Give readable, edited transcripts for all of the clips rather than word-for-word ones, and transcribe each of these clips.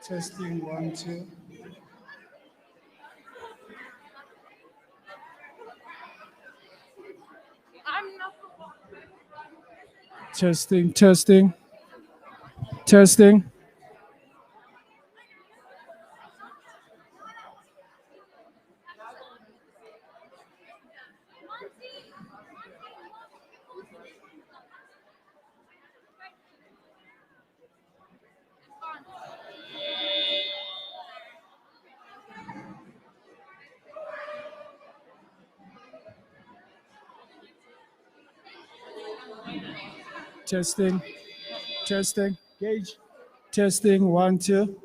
Testing 1, 2. Testing, testing, testing. Testing, testing. Gauge. Testing 1, 2.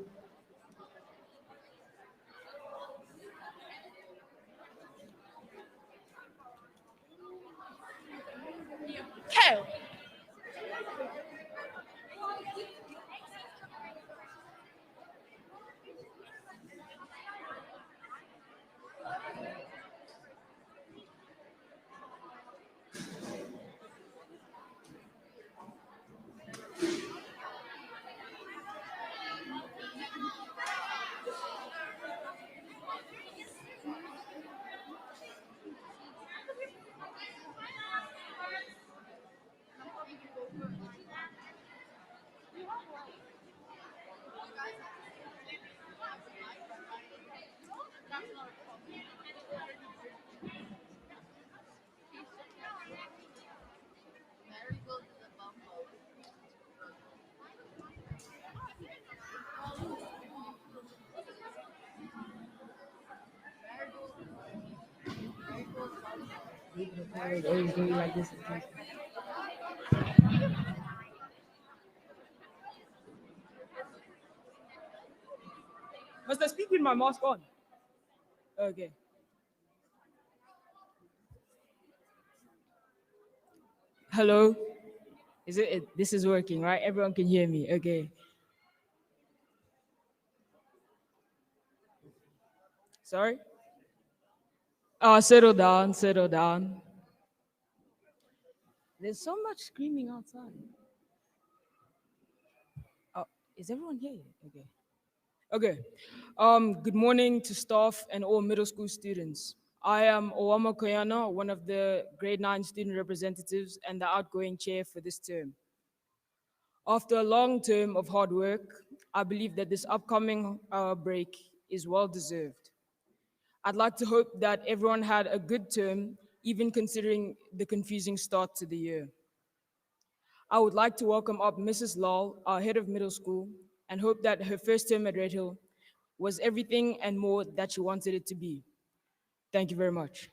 Okay. Always do it like this. Must I speak with my mask on? Okay. Hello. This is working, right? Everyone can hear me. Okay. Sorry? Oh, settle down, settle down. There's so much screaming outside. Oh, is everyone here? Okay. Okay. Good morning to staff and all middle school students. I am Owama Koyana, one of the grade 9 student representatives and the outgoing chair for this term. After a long term of hard work, I believe that this upcoming break is well deserved. I'd like to hope that everyone had a good term, even considering the confusing start to the year. I would like to welcome up Mrs. Lal, our head of middle school, and hope that her first term at Red Hill was everything and more that she wanted it to be. Thank you very much.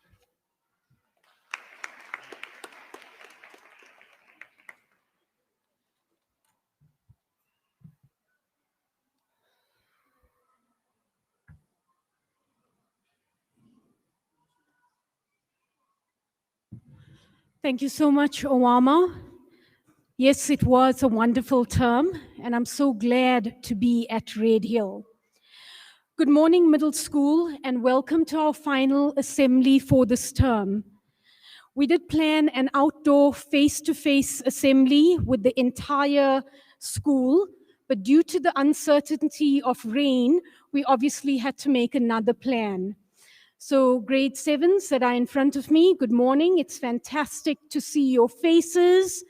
Thank you so much, Owama. Yes, it was a wonderful term, and I'm so glad to be at Red Hill. Good morning, middle school, and welcome to our final assembly for this term. We did plan an outdoor face-to-face assembly with the entire school, but due to the uncertainty of rain, we obviously had to make another plan. So grade 7s that are in front of me, good morning. It's fantastic to see your faces.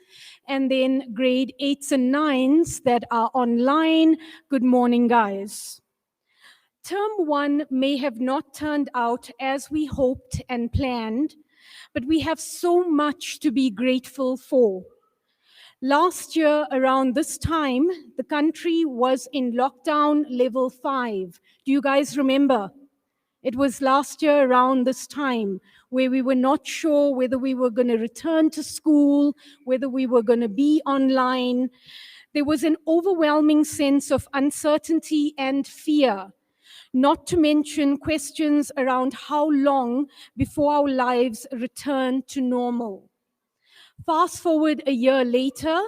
And then grade 8s and 9s that are online, good morning, guys. Term 1 may have not turned out as we hoped and planned, but we have so much to be grateful for. Last year, around this time, the country was in lockdown level 5. Do you guys remember? It was last year around this time where we were not sure whether we were going to return to school, whether we were going to be online. There was an overwhelming sense of uncertainty and fear, not to mention questions around how long before our lives return to normal. Fast forward a year later,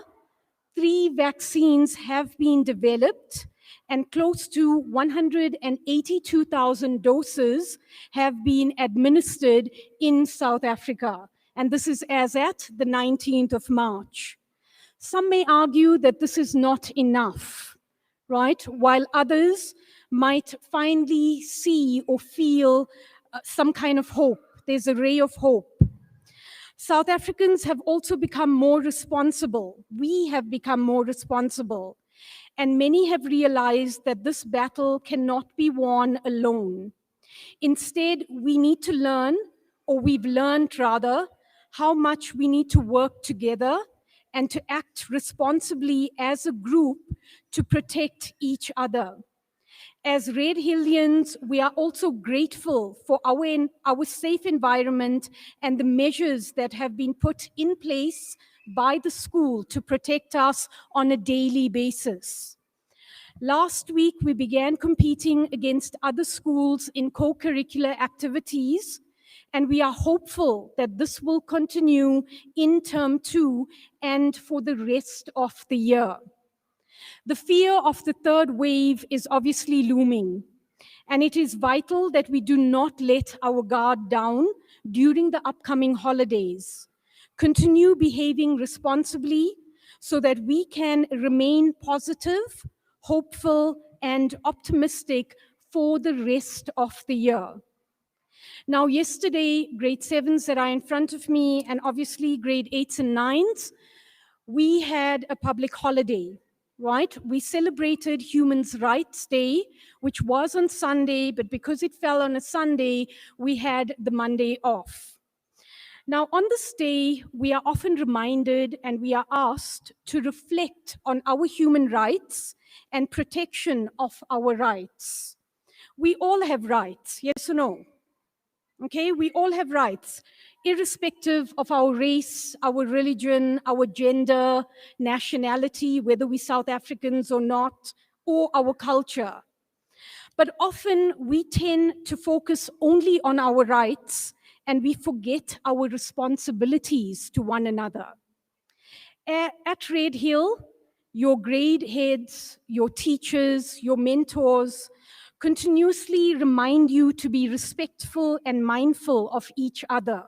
3 vaccines have been developed and close to 182,000 doses have been administered in South Africa. And this is as at the 19th of March. Some may argue that this is not enough. right? While others might finally see or feel some kind of hope. There's a ray of hope. South Africans have also become more responsible. We have become more responsible. And many have realized that this battle cannot be won alone. Instead, we need to learn, or we've learned rather, how much we need to work together and to act responsibly as a group to protect each other. As Red Hillians, we are also grateful for our safe environment and the measures that have been put in place by the school to protect us on a daily basis. Last week, we began competing against other schools in co-curricular activities, and we are hopeful that this will continue in term 2 and for the rest of the year. The fear of the third wave is obviously looming, and it is vital that we do not let our guard down during the upcoming holidays. Continue behaving responsibly so that we can remain positive, hopeful, and optimistic for the rest of the year. Now, yesterday, grade 7s that are in front of me, and obviously grade 8s and 9s, we had a public holiday, right? We celebrated Humans' Rights Day, which was on Sunday, but because it fell on a Sunday, we had the Monday off. Now, on this day, we are often reminded and we are asked to reflect on our human rights and protection of our rights. We all have rights, yes or no? Okay, we all have rights, irrespective of our race, our religion, our gender, nationality, whether we're South Africans or not, or our culture. But often we tend to focus only on our rights and we forget our responsibilities to one another. At Red Hill, your grade heads, your teachers, your mentors continuously remind you to be respectful and mindful of each other.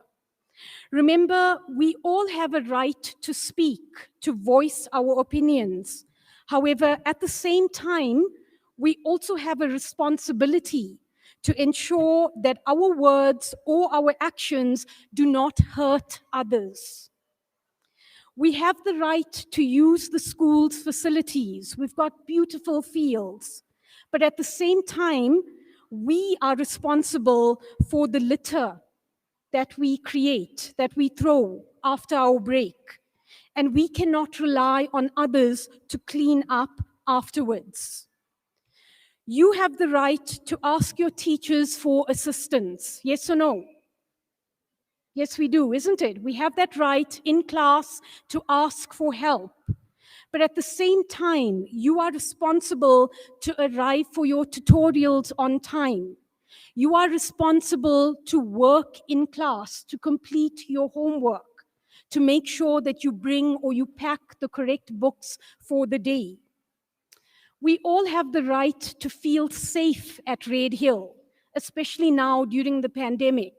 Remember, we all have a right to speak, to voice our opinions. However, at the same time, we also have a responsibility to ensure that our words or our actions do not hurt others. We have the right to use the school's facilities. We've got beautiful fields. But at the same time, we are responsible for the litter that we create, that we throw after our break. And we cannot rely on others to clean up afterwards. You have the right to ask your teachers for assistance, yes or no? Yes, we do, isn't it? We have that right in class to ask for help. But at the same time, you are responsible to arrive for your tutorials on time. You are responsible to work in class, to complete your homework, to make sure that you bring or you pack the correct books for the day. We all have the right to feel safe at Red Hill, especially now during the pandemic.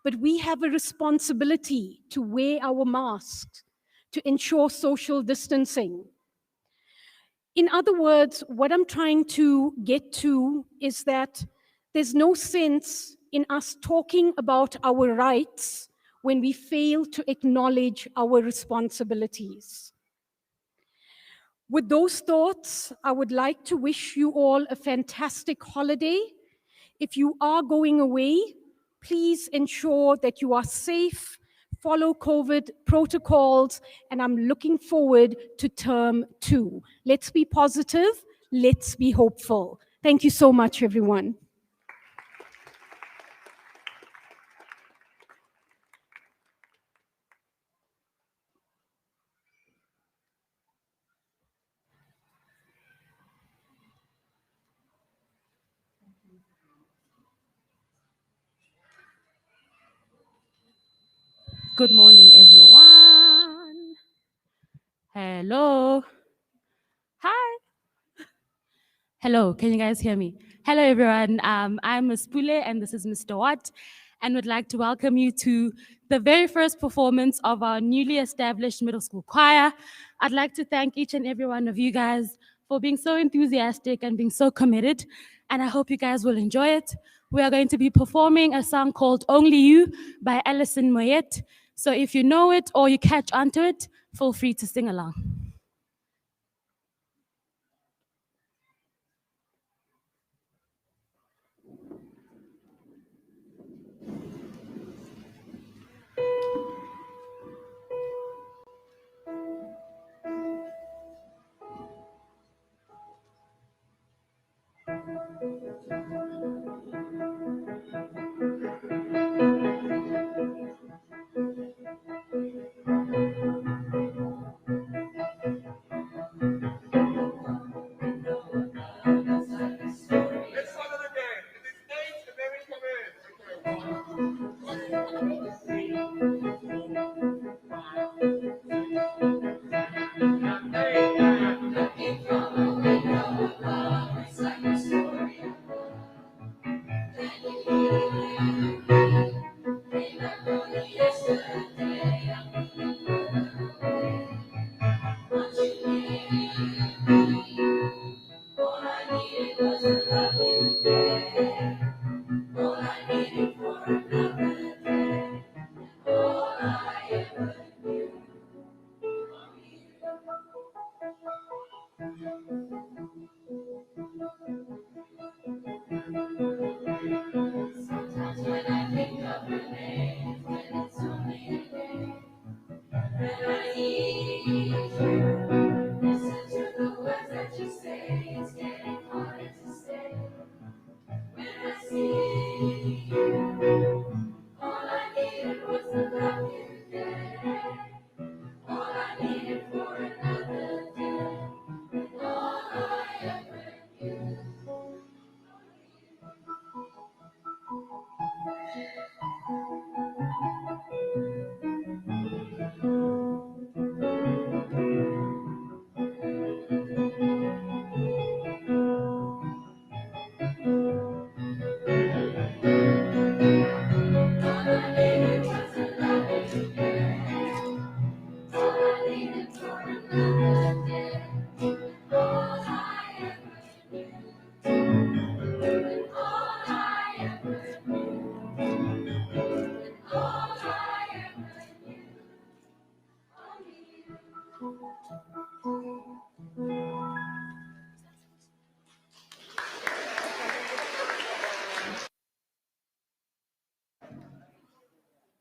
But we have a responsibility to wear our masks, to ensure social distancing. In other words, what I'm trying to get to is that there's no sense in us talking about our rights when we fail to acknowledge our responsibilities. With those thoughts, I would like to wish you all a fantastic holiday. If you are going away, please ensure that you are safe, follow COVID protocols, and I'm looking forward to term 2. Let's be positive, let's be hopeful. Thank you so much, everyone. Good morning, everyone. Hello. Hi. Hello, can you guys hear me? Hello, everyone. I'm Ms. Pule, and this is Mr. Watt, and would like to welcome you to the very first performance of our newly established middle school choir. I'd like to thank each and every one of you guys for being so enthusiastic and being so committed. And I hope you guys will enjoy it. We are going to be performing a song called Only You by Alison Moyet. So if you know it or you catch onto it, feel free to sing along.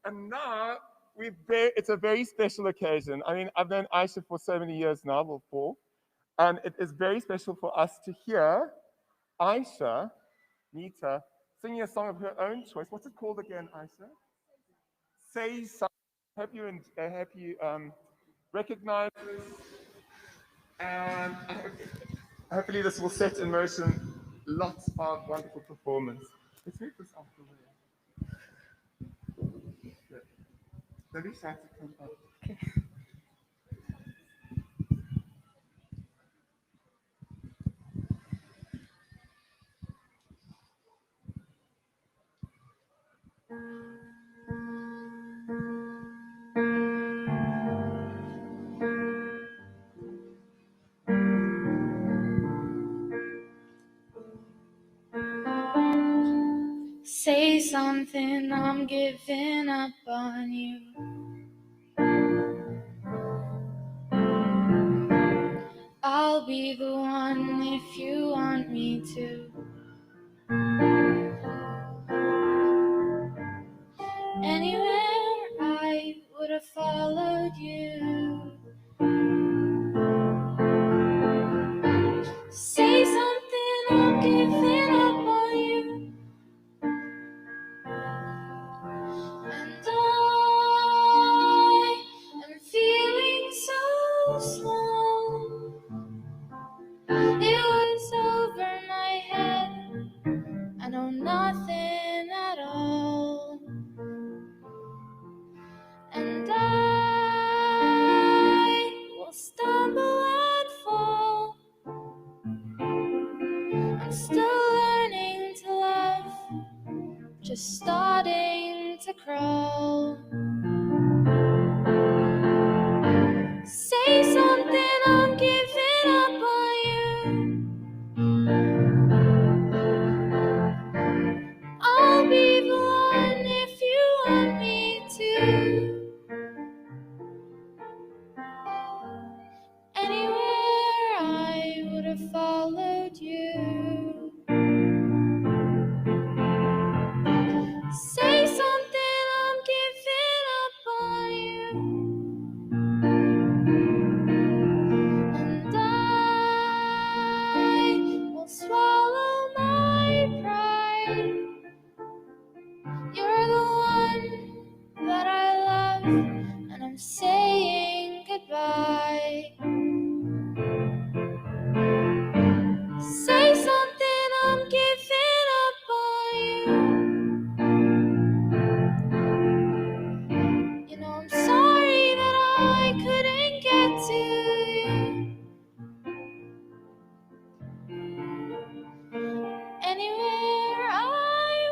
And now it's a very special occasion. I mean, I've known Aisha for so many years now, before, and it is very special for us to hear Aisha, Nita, singing a song of her own choice. What's it called again, Aisha? Say something. I hope you recognize this, and hopefully this will set in motion lots of wonderful performance. Let's move this off the way. Maybe Santa come up. Say something, I'm giving up on you. I'll be the one if you want me to. Anywhere I would have followed you. Say something, I'm giving up on you. And I am feeling so small. It was over my head. I know nothing at all. And I will stumble and fall. I'm still learning to love, just starting to crawl. Say something, I'm giving up on you. I'll be the one if you want me to. Anywhere I would have followed you. Say something, I'm giving up on you. And I will swallow my pride. You're the one that I love, and I'm saying goodbye. Say something, I'm giving up on you. You know I'm sorry that I couldn't get to you. Anywhere I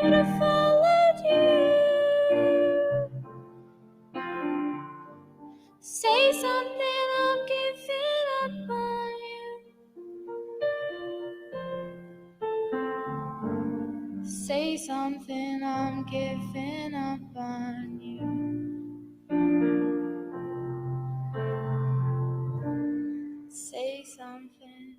would have followed you. Say something, I'm giving up on you. Say something, I'm giving up on you. Say something.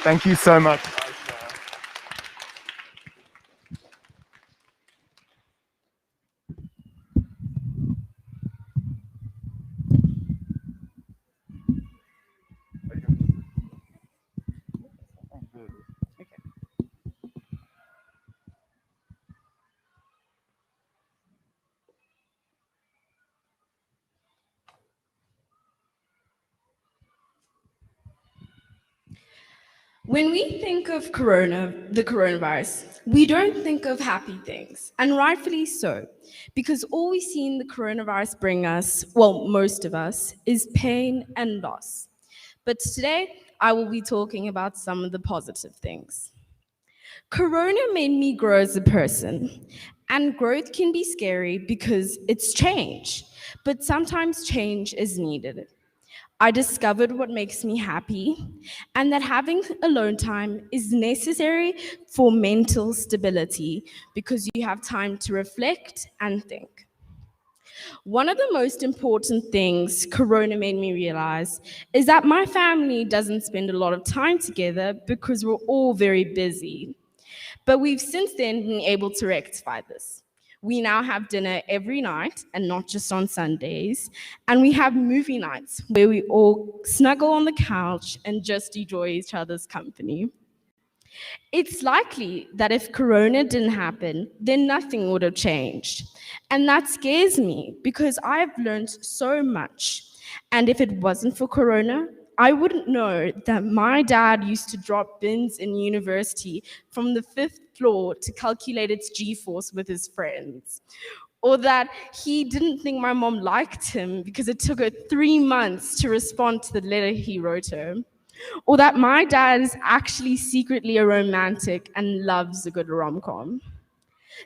Thank you so much, Aisha. When we think of the coronavirus, we don't think of happy things, and rightfully so, because all we see in the coronavirus bring us, well, most of us, is pain and loss. But today, I will be talking about some of the positive things. Corona made me grow as a person, and growth can be scary because it's change, but sometimes change is needed. I discovered what makes me happy and that having alone time is necessary for mental stability because you have time to reflect and think. One of the most important things Corona made me realize is that my family doesn't spend a lot of time together because we're all very busy. But we've since then been able to rectify this. We now have dinner every night and not just on Sundays. And we have movie nights where we all snuggle on the couch and just enjoy each other's company. It's likely that if Corona didn't happen, then nothing would have changed. And that scares me because I've learned so much. And if it wasn't for Corona, I wouldn't know that my dad used to drop bins in university from the fifth floor to calculate its G force with his friends. Or that he didn't think my mom liked him because it took her 3 months to respond to the letter he wrote her. Or that my dad is actually secretly a romantic and loves a good rom-com.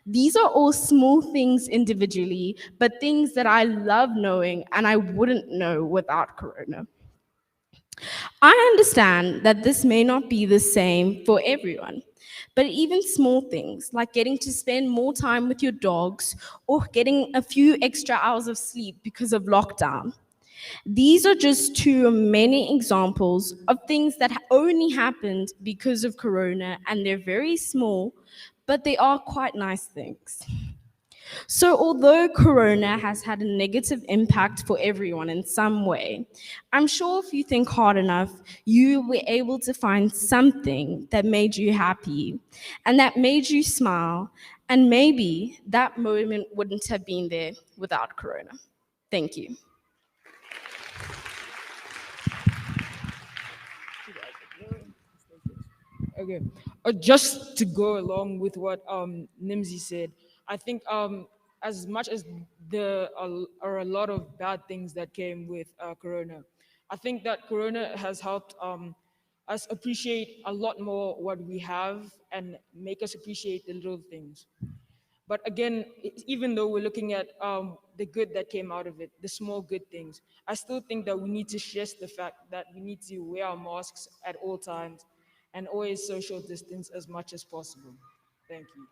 These are all small things individually, but things that I love knowing and I wouldn't know without Corona. I understand that this may not be the same for everyone, but even small things like getting to spend more time with your dogs or getting a few extra hours of sleep because of lockdown. These are just too many examples of things that only happened because of Corona, and they're very small, but they are quite nice things. So, although Corona has had a negative impact for everyone in some way, I'm sure if you think hard enough, you were able to find something that made you happy and that made you smile, and maybe that moment wouldn't have been there without Corona. Thank you. Okay. Just to go along with what Nimzi said, I think as much as there are a lot of bad things that came with Corona, I think that Corona has helped us appreciate a lot more what we have and make us appreciate the little things. But again, even though we're looking at the good that came out of it, the small good things, I still think that we need to stress the fact that we need to wear our masks at all times and always social distance as much as possible. Thank you.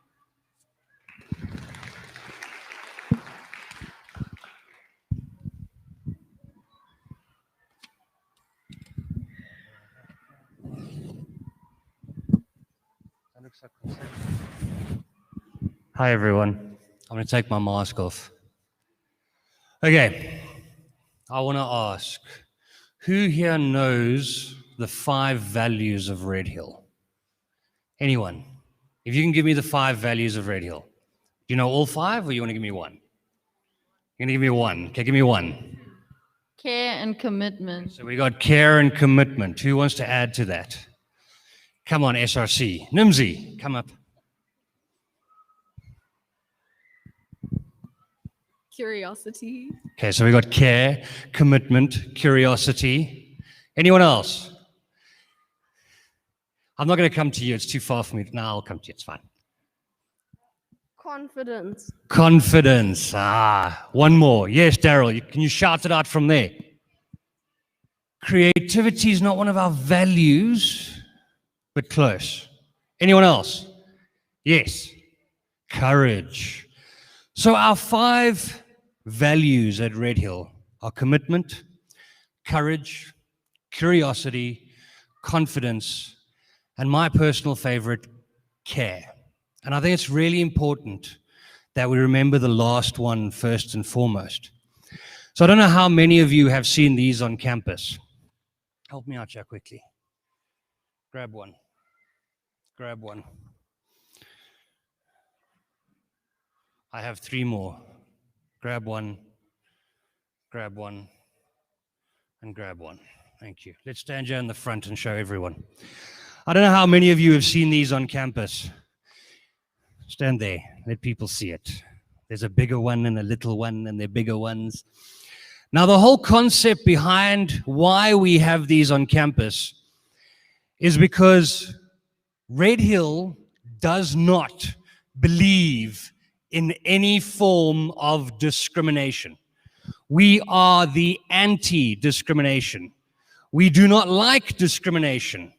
Hi, everyone. I'm going to take my mask off. Okay, I want to ask, who here knows the 5 values of Red Hill? Anyone? If you can give me the 5 values of Red Hill. Do you know all 5, or you want to give me one? You're going to give me one. Okay, give me one. Care and commitment. So we got care and commitment. Who wants to add to that? Come on, SRC. Nimzi, come up. Curiosity. Okay, so we got care, commitment, curiosity. Anyone else? I'm not going to come to you. It's too far for me. No, I'll come to you. It's fine. Confidence. Confidence. One more. Yes, Daryl. Can you shout it out from there? Creativity is not one of our values, but close. Anyone else? Yes. Courage. So our 5 values at Red Hill are commitment, courage, curiosity, confidence, and my personal favorite, care. And I think it's really important that we remember the last one first and foremost. So I don't know how many of you have seen these on campus. Help me out here quickly. Grab one. Grab one. I have 3 more. Grab one, and grab one. Thank you. Let's stand here in the front and show everyone. I don't know how many of you have seen these on campus. Stand there. Let people see it. There's a bigger one and a little one, and they're bigger ones. Now, the whole concept behind why we have these on campus is because Red Hill does not believe in any form of discrimination. We are the anti-discrimination. We do not like discrimination.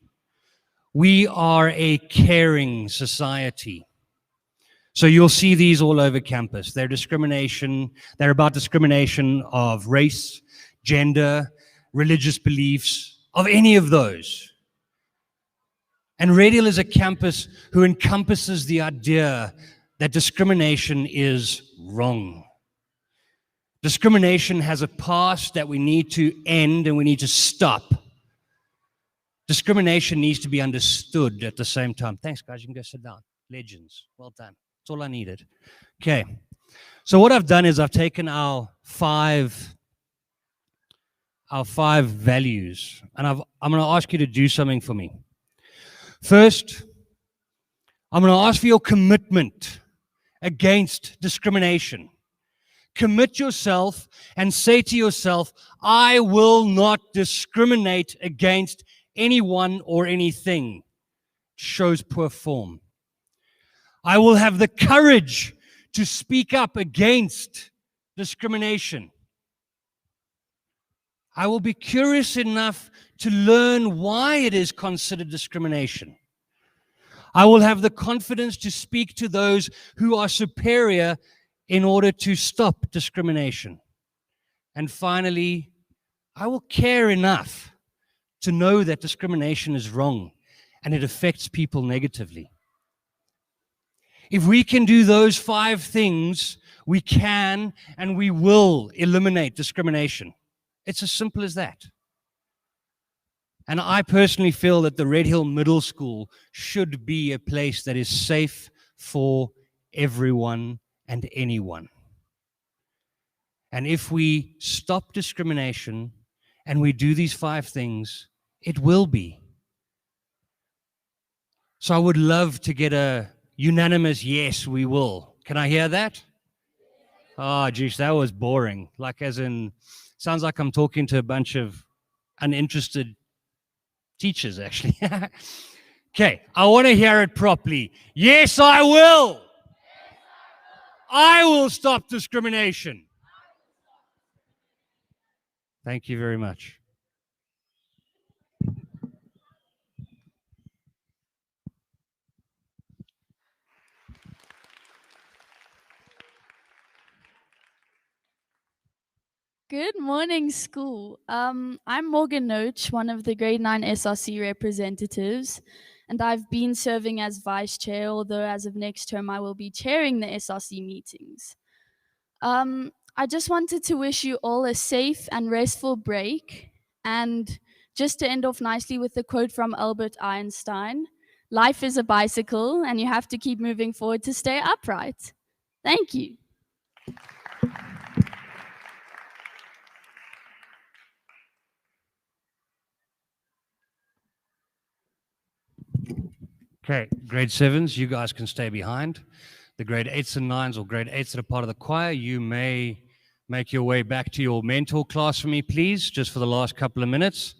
We are a caring society. So you'll see these all over campus. They're about discrimination of race, gender, religious beliefs, of any of those. And Red Hill is a campus who encompasses the idea that discrimination is wrong. Discrimination has a past that we need to end and we need to stop. Discrimination needs to be understood at the same time. Thanks, guys. You can go sit down. Legends. Well done. That's all I needed. Okay. So what I've done is I've taken our five values, and I'm going to ask you to do something for me. First, I'm going to ask for your commitment against discrimination. Commit yourself and say to yourself, I will not discriminate against anyone or anything. Shows poor form. I will have the courage to speak up against discrimination. I will be curious enough to learn why it is considered discrimination. I will have the confidence to speak to those who are superior in order to stop discrimination. And finally, I will care enough to know that discrimination is wrong and it affects people negatively. If we can do those 5 things, we can and we will eliminate discrimination. It's as simple as that. And I personally feel that the Red Hill Middle School should be a place that is safe for everyone and anyone. And if we stop discrimination and we do these 5 things, it will be. So I would love to get a unanimous yes, we will. Can I hear that? Oh, geez, that was boring. Like as in, sounds like I'm talking to a bunch of uninterested teachers, actually. Okay, I want to hear it properly. Yes, I will. I will stop discrimination. Thank you very much. Good morning, school. I'm Morgan Noach, one of the grade 9 SRC representatives, and I've been serving as vice chair, although as of next term I will be chairing the SRC meetings. I just wanted to wish you all a safe and restful break, and just to end off nicely with a quote from Albert Einstein, life is a bicycle and you have to keep moving forward to stay upright. Thank you. Okay, grade 7s, you guys can stay behind. The grade 8s and 9s, or grade 8s that are part of the choir, you may make your way back to your mentor class for me, please, just for the last couple of minutes.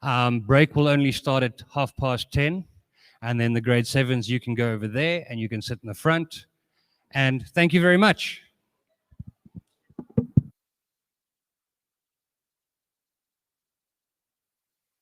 Break will only start at 10:30, and then the grade 7s, you can go over there and you can sit in the front. And thank you very much.